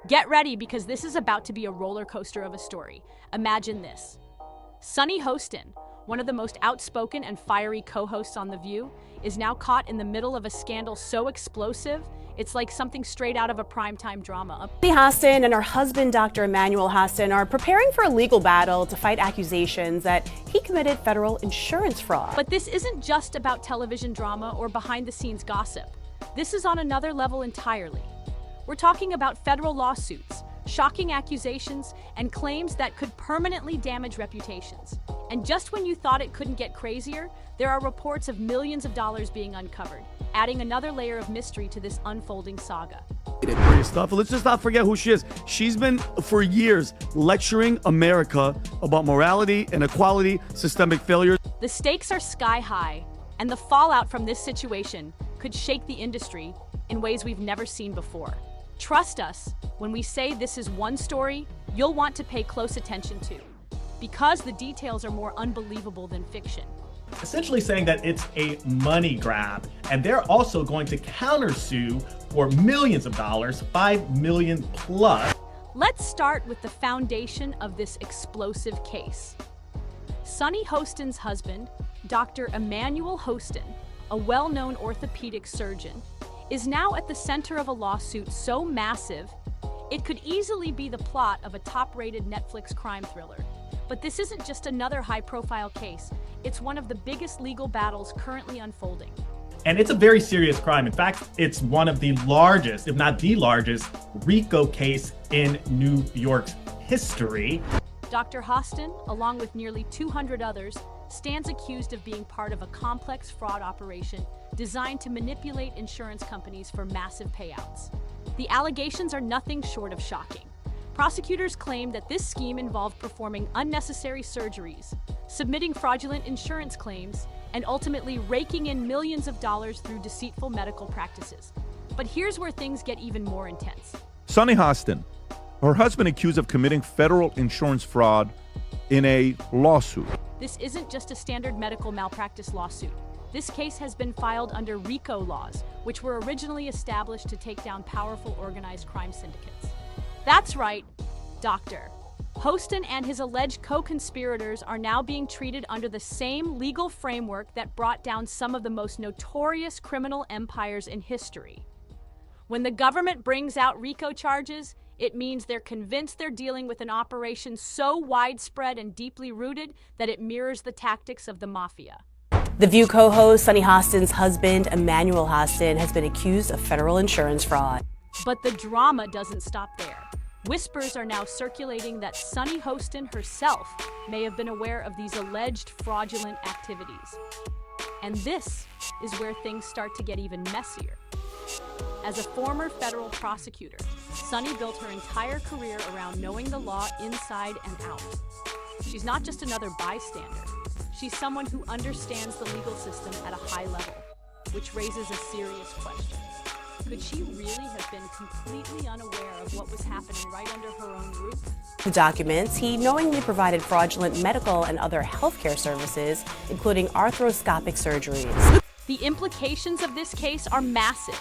Get ready because this is about to be a roller coaster of a story. Imagine this. Sunny Hostin, one of the most outspoken and fiery co-hosts on The View, is now caught in the middle of a scandal so explosive, it's like something straight out of a primetime drama. Sunny Hostin and her husband, Dr. Emmanuel Hostin, are preparing for a legal battle to fight accusations that he committed federal insurance fraud. But this isn't just about television drama or behind-the-scenes gossip. This is on another level entirely. We're talking about federal lawsuits, shocking accusations, and claims that could permanently damage reputations. And just when you thought it couldn't get crazier, there are reports of millions of dollars being uncovered, adding another layer of mystery to this unfolding saga. Stuff. Let's just not forget who she is. She's been, for years, lecturing America about morality, inequality, systemic failures. The stakes are sky high, and the fallout from this situation could shake the industry in ways we've never seen before. Trust us, when we say this is one story you'll want to pay close attention to, because the details are more unbelievable than fiction. Essentially saying that it's a money grab, and they're also going to countersue for millions of dollars, 5 million plus. Let's start with the foundation of this explosive case. Sunny Hostin's husband, Dr. Emmanuel Hostin, a well-known orthopedic surgeon, is now at the center of a lawsuit so massive, it could easily be the plot of a top-rated Netflix crime thriller. But this isn't just another high-profile case. It's one of the biggest legal battles currently unfolding. And it's a very serious crime. In fact, it's one of the largest, if not the largest, RICO case in New York's history. Dr. Hostin, along with nearly 200 others, stands accused of being part of a complex fraud operation designed to manipulate insurance companies for massive payouts. The allegations are nothing short of shocking. Prosecutors claim that this scheme involved performing unnecessary surgeries, submitting fraudulent insurance claims, and ultimately raking in millions of dollars through deceitful medical practices. But here's where things get even more intense. Sunny Hostin, her husband accused of committing federal insurance fraud in a lawsuit. This isn't just a standard medical malpractice lawsuit. This case has been filed under RICO laws, which were originally established to take down powerful organized crime syndicates. That's right, Dr. Hostin and his alleged co-conspirators are now being treated under the same legal framework that brought down some of the most notorious criminal empires in history. When the government brings out RICO charges, it means they're convinced they're dealing with an operation so widespread and deeply rooted that it mirrors the tactics of the mafia. The View co-host Sunny Hostin's husband, Emmanuel Hostin, has been accused of federal insurance fraud. But the drama doesn't stop there. Whispers are now circulating that Sunny Hostin herself may have been aware of these alleged fraudulent activities. And this is where things start to get even messier. As a former federal prosecutor, Sunny built her entire career around knowing the law inside and out. She's not just another bystander. She's someone who understands the legal system at a high level, which raises a serious question. Could she really have been completely unaware of what was happening right under her own roof? The documents, he knowingly provided fraudulent medical and other healthcare services, including arthroscopic surgeries. The implications of this case are massive.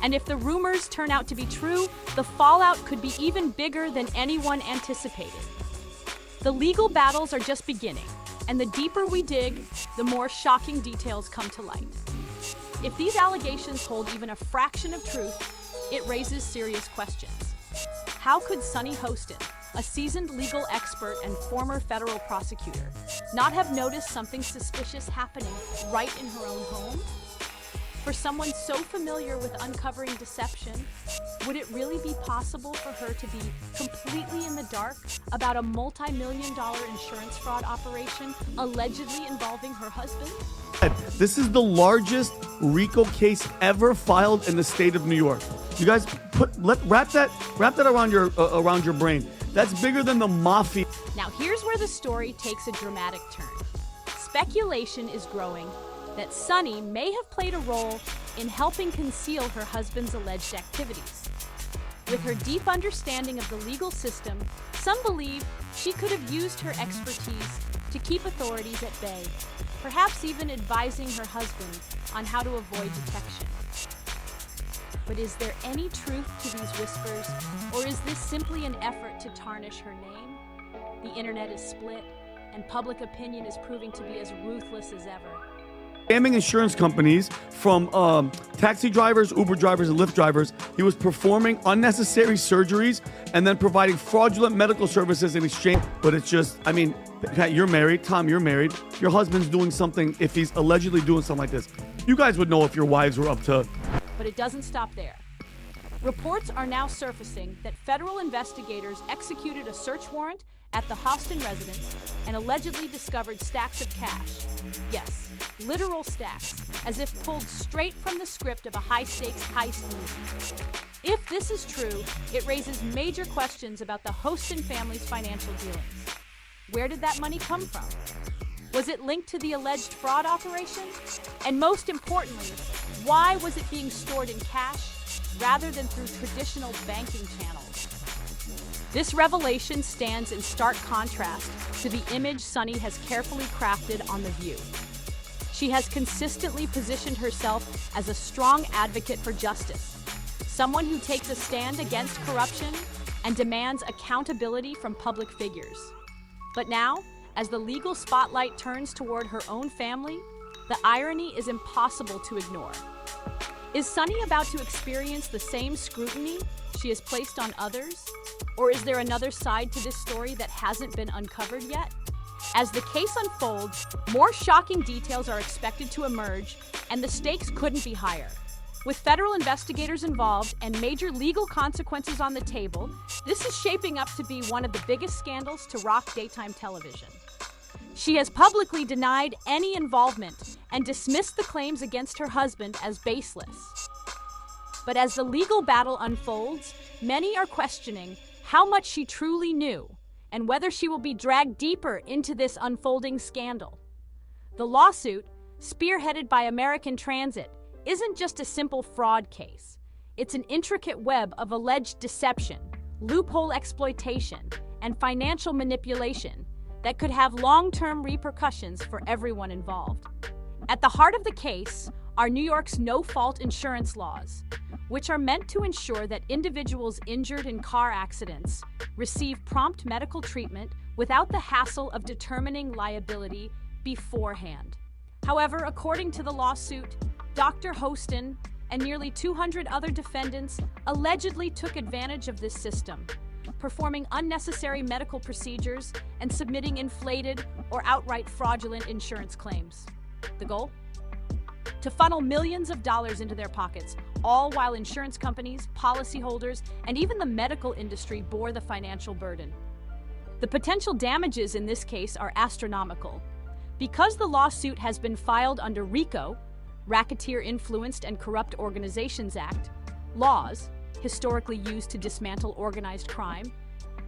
And if the rumors turn out to be true, the fallout could be even bigger than anyone anticipated. The legal battles are just beginning, and the deeper we dig, the more shocking details come to light. If these allegations hold even a fraction of truth, it raises serious questions. How could Sunny Hostin, a seasoned legal expert and former federal prosecutor, not have noticed something suspicious happening right in her own home? For someone so familiar with uncovering deception, would it really be possible for her to be completely in the dark about a multi-million-dollar insurance fraud operation allegedly involving her husband? This is the largest RICO case ever filed in the state of New York. You guys wrap that around your brain. That's bigger than the mafia. Now here's where the story takes a dramatic turn. Speculation is growing that Sunny may have played a role in helping conceal her husband's alleged activities. With her deep understanding of the legal system, some believe she could have used her expertise to keep authorities at bay, perhaps even advising her husband on how to avoid detection. But is there any truth to these whispers, or is this simply an effort to tarnish her name? The internet is split, and public opinion is proving to be as ruthless as ever. Scamming insurance companies from taxi drivers, Uber drivers, and Lyft drivers. He was performing unnecessary surgeries and then providing fraudulent medical services in exchange. But it's just, I mean, Pat, you're married. Tom, you're married. Your husband's doing something, if he's allegedly doing something like this. You guys would know if your wives were up to. But it doesn't stop there. Reports are now surfacing that federal investigators executed a search warrant at the Hostin residence and allegedly discovered stacks of cash. Yes, literal stacks, as if pulled straight from the script of a high-stakes heist movie. If this is true, it raises major questions about the Hostin family's financial dealings. Where did that money come from? Was it linked to the alleged fraud operation? And most importantly, why was it being stored in cash rather than through traditional banking channels? This revelation stands in stark contrast to the image Sunny has carefully crafted on The View. She has consistently positioned herself as a strong advocate for justice, someone who takes a stand against corruption and demands accountability from public figures. But now, as the legal spotlight turns toward her own family, the irony is impossible to ignore. Is Sunny about to experience the same scrutiny she has placed on others? Or is there another side to this story that hasn't been uncovered yet? As the case unfolds, more shocking details are expected to emerge, and the stakes couldn't be higher. With federal investigators involved and major legal consequences on the table, this is shaping up to be one of the biggest scandals to rock daytime television. She has publicly denied any involvement and dismissed the claims against her husband as baseless. But as the legal battle unfolds, many are questioning how much she truly knew and whether she will be dragged deeper into this unfolding scandal. The lawsuit, spearheaded by American Transit, isn't just a simple fraud case. It's an intricate web of alleged deception, loophole exploitation, and financial manipulation that could have long-term repercussions for everyone involved. At the heart of the case are New York's no-fault insurance laws, which are meant to ensure that individuals injured in car accidents receive prompt medical treatment without the hassle of determining liability beforehand. However, according to the lawsuit, Dr. Hostin and nearly 200 other defendants allegedly took advantage of this system, performing unnecessary medical procedures and submitting inflated or outright fraudulent insurance claims. The goal? To funnel millions of dollars into their pockets, all while insurance companies, policyholders, and even the medical industry bore the financial burden. The potential damages in this case are astronomical. Because the lawsuit has been filed under RICO, Racketeer Influenced and Corrupt Organizations Act, laws historically used to dismantle organized crime,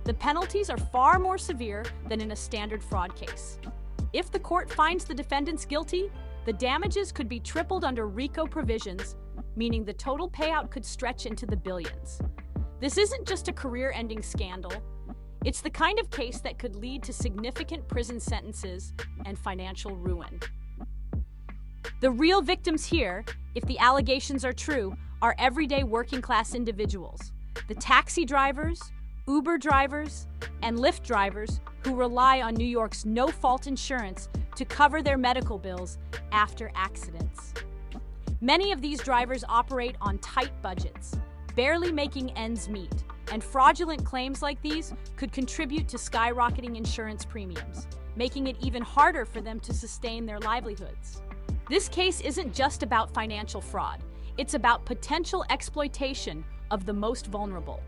the penalties are far more severe than in a standard fraud case. If the court finds the defendants guilty, the damages could be tripled under RICO provisions, meaning the total payout could stretch into the billions. This isn't just a career-ending scandal. It's the kind of case that could lead to significant prison sentences and financial ruin. The real victims here, if the allegations are true, are everyday working-class individuals, the taxi drivers, Uber drivers, and Lyft drivers who rely on New York's no-fault insurance to cover their medical bills after accidents. Many of these drivers operate on tight budgets, barely making ends meet, and fraudulent claims like these could contribute to skyrocketing insurance premiums, making it even harder for them to sustain their livelihoods. This case isn't just about financial fraud. It's about potential exploitation of the most vulnerable.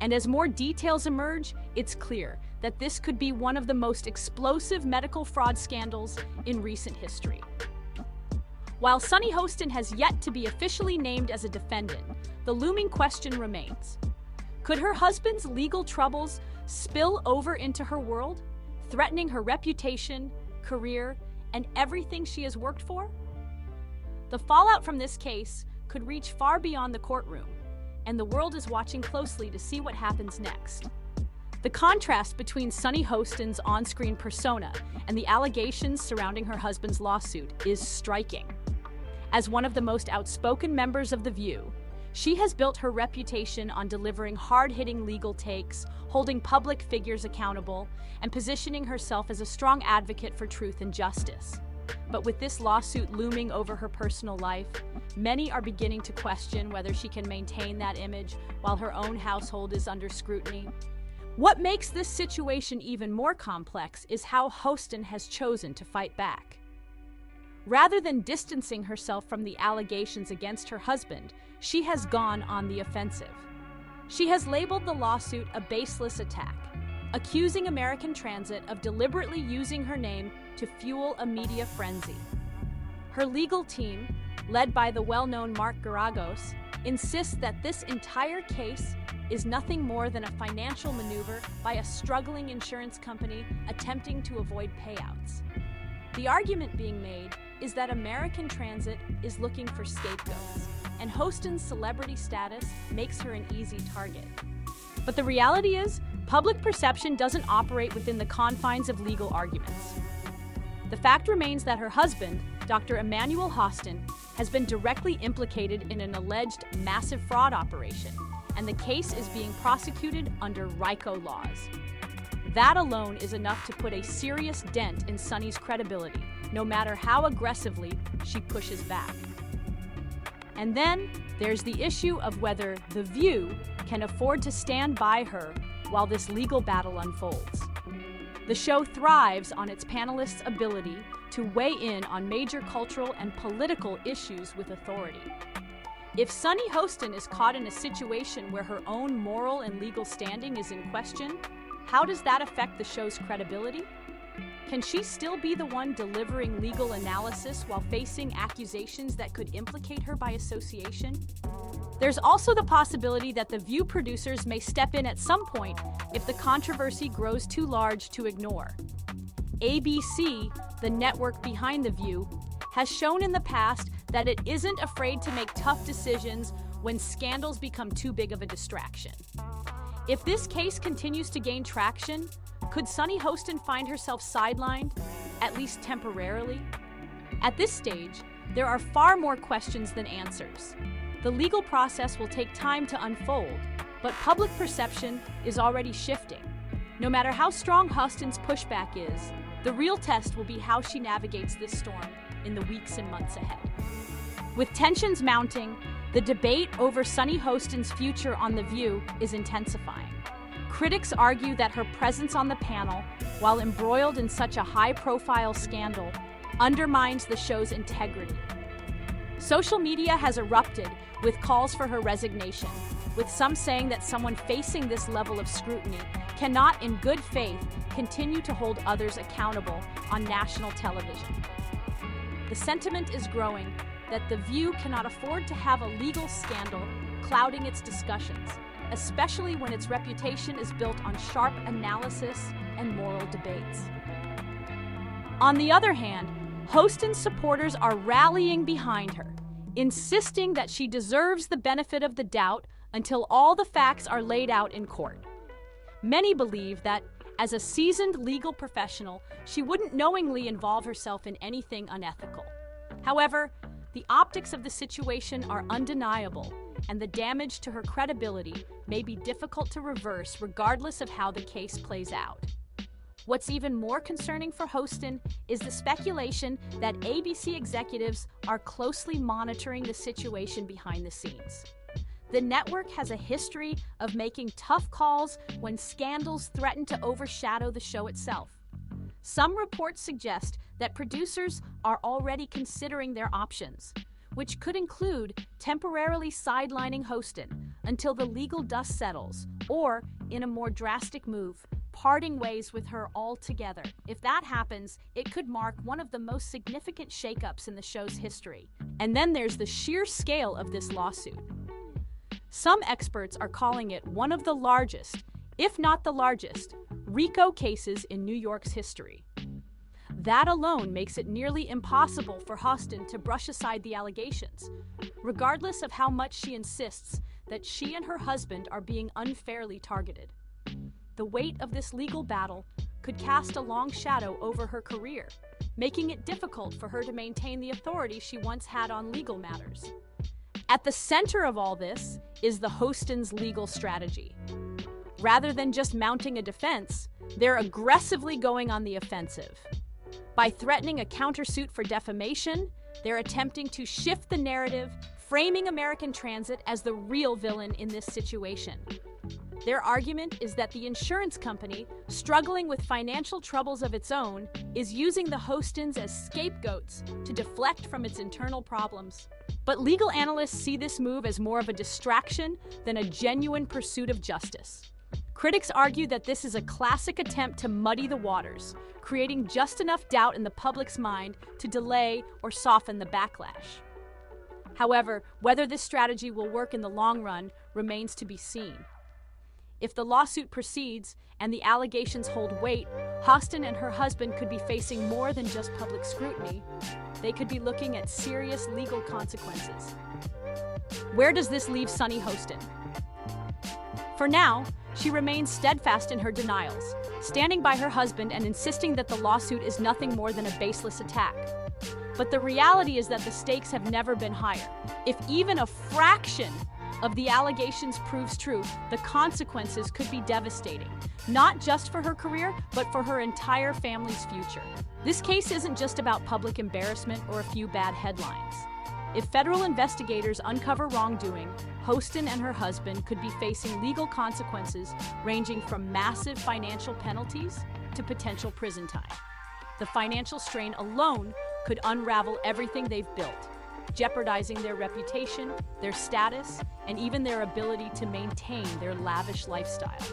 And as more details emerge, it's clear that this could be one of the most explosive medical fraud scandals in recent history. While Sunny Hostin has yet to be officially named as a defendant, the looming question remains. Could her husband's legal troubles spill over into her world, threatening her reputation, career, and everything she has worked for? The fallout from this case could reach far beyond the courtroom, and the world is watching closely to see what happens next. The contrast between Sunny Hostin's on-screen persona and the allegations surrounding her husband's lawsuit is striking. As one of the most outspoken members of The View, She has built her reputation on delivering hard-hitting legal takes, holding public figures accountable, and positioning herself as a strong advocate for truth and justice. But with this lawsuit looming over her personal life, many are beginning to question whether she can maintain that image while her own household is under scrutiny. What makes this situation even more complex is how Hostin has chosen to fight back. Rather than distancing herself from the allegations against her husband, she has gone on the offensive. She has labeled the lawsuit a baseless attack, accusing American Transit of deliberately using her name to fuel a media frenzy. Her legal team, led by the well-known Mark Garagos, insists that this entire case is nothing more than a financial maneuver by a struggling insurance company attempting to avoid payouts. The argument being made is that American Transit is looking for scapegoats, and Hostin's celebrity status makes her an easy target. But the reality is, public perception doesn't operate within the confines of legal arguments. The fact remains that her husband, Dr. Emmanuel Hostin, has been directly implicated in an alleged massive fraud operation, and the case is being prosecuted under RICO laws. That alone is enough to put a serious dent in Sunny's credibility, no matter how aggressively she pushes back. And then there's the issue of whether The View can afford to stand by her while this legal battle unfolds. The show thrives on its panelists' ability to weigh in on major cultural and political issues with authority. If Sunny Hostin is caught in a situation where her own moral and legal standing is in question, how does that affect the show's credibility? Can she still be the one delivering legal analysis while facing accusations that could implicate her by association? There's also the possibility that The View producers may step in at some point if the controversy grows too large to ignore. ABC, the network behind The View, has shown in the past that it isn't afraid to make tough decisions when scandals become too big of a distraction. If this case continues to gain traction, could Sunny Hostin find herself sidelined, at least temporarily? At this stage, there are far more questions than answers. The legal process will take time to unfold, but public perception is already shifting. No matter how strong Hostin's pushback is, the real test will be how she navigates this storm in the weeks and months ahead. With tensions mounting, the debate over Sunny Hostin's future on The View is intensifying. Critics argue that her presence on the panel, while embroiled in such a high-profile scandal, undermines the show's integrity. Social media has erupted with calls for her resignation, with some saying that someone facing this level of scrutiny cannot, in good faith, continue to hold others accountable on national television. The sentiment is growing that The View cannot afford to have a legal scandal clouding its discussions, especially when its reputation is built on sharp analysis and moral debates. On the other hand, Hostin's supporters are rallying behind her, insisting that she deserves the benefit of the doubt until all the facts are laid out in court. Many believe that, as a seasoned legal professional, she wouldn't knowingly involve herself in anything unethical. However, the optics of the situation are undeniable, and the damage to her credibility may be difficult to reverse regardless of how the case plays out. What's even more concerning for Hostin is the speculation that ABC executives are closely monitoring the situation behind the scenes. The network has a history of making tough calls when scandals threaten to overshadow the show itself. Some reports suggest that producers are already considering their options, which could include temporarily sidelining Hostin until the legal dust settles, or, in a more drastic move, parting ways with her altogether. If that happens, it could mark one of the most significant shakeups in the show's history. And then there's the sheer scale of this lawsuit. Some experts are calling it one of the largest, if not the largest, RICO cases in New York's history. That alone makes it nearly impossible for Hostin to brush aside the allegations, regardless of how much she insists that she and her husband are being unfairly targeted. The weight of this legal battle could cast a long shadow over her career, making it difficult for her to maintain the authority she once had on legal matters. At the center of all this is the Hostin's legal strategy. Rather than just mounting a defense, they're aggressively going on the offensive. By threatening a countersuit for defamation, they're attempting to shift the narrative, framing American Transit as the real villain in this situation. Their argument is that the insurance company, struggling with financial troubles of its own, is using the Hostins as scapegoats to deflect from its internal problems. But legal analysts see this move as more of a distraction than a genuine pursuit of justice. Critics argue that this is a classic attempt to muddy the waters, creating just enough doubt in the public's mind to delay or soften the backlash. However, whether this strategy will work in the long run remains to be seen. If the lawsuit proceeds and the allegations hold weight, Hostin and her husband could be facing more than just public scrutiny. They could be looking at serious legal consequences. Where does this leave Sunny Hostin? For now, she remains steadfast in her denials, standing by her husband and insisting that the lawsuit is nothing more than a baseless attack. But the reality is that the stakes have never been higher. If even a fraction of the allegations proves true, the consequences could be devastating, not just for her career, but for her entire family's future. This case isn't just about public embarrassment or a few bad headlines. If federal investigators uncover wrongdoing, Hostin and her husband could be facing legal consequences ranging from massive financial penalties to potential prison time. The financial strain alone could unravel everything they've built, jeopardizing their reputation, their status, and even their ability to maintain their lavish lifestyle.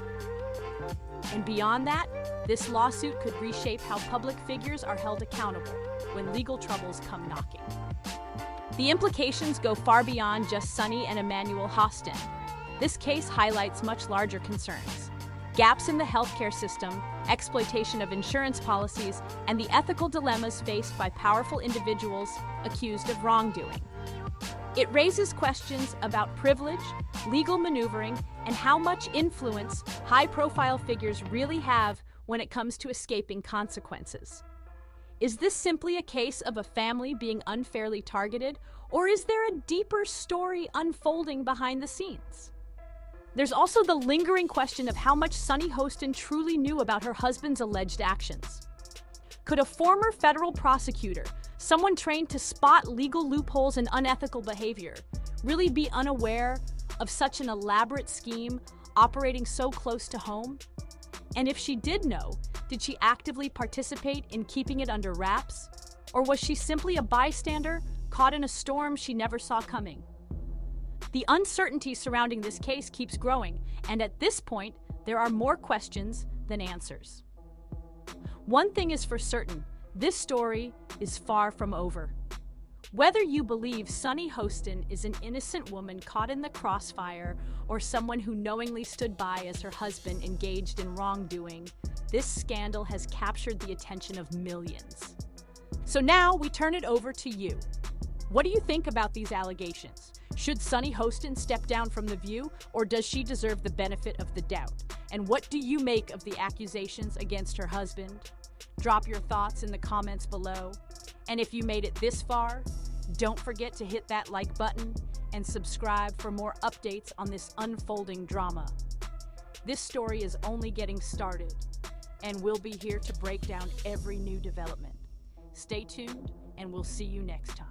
And beyond that, this lawsuit could reshape how public figures are held accountable when legal troubles come knocking. The implications go far beyond just Sunny and Emmanuel Hostin. This case highlights much larger concerns: gaps in the healthcare system, exploitation of insurance policies, and the ethical dilemmas faced by powerful individuals accused of wrongdoing. It raises questions about privilege, legal maneuvering, and how much influence high-profile figures really have when it comes to escaping consequences. Is this simply a case of a family being unfairly targeted, or is there a deeper story unfolding behind the scenes? There's also the lingering question of how much Sunny Hostin truly knew about her husband's alleged actions. Could a former federal prosecutor, someone trained to spot legal loopholes and unethical behavior, really be unaware of such an elaborate scheme operating so close to home? And if she did know, did she actively participate in keeping it under wraps? Or was she simply a bystander caught in a storm she never saw coming? The uncertainty surrounding this case keeps growing, and at this point, there are more questions than answers. One thing is for certain, this story is far from over. Whether you believe Sunny Hostin is an innocent woman caught in the crossfire or someone who knowingly stood by as her husband engaged in wrongdoing, this scandal has captured the attention of millions. So now we turn it over to you. What do you think about these allegations? Should Sunny Hostin step down from The View, or does she deserve the benefit of the doubt? And what do you make of the accusations against her husband? Drop your thoughts in the comments below. And if you made it this far, don't forget to hit that like button and subscribe for more updates on this unfolding drama. This story is only getting started, and we'll be here to break down every new development. Stay tuned, and we'll see you next time.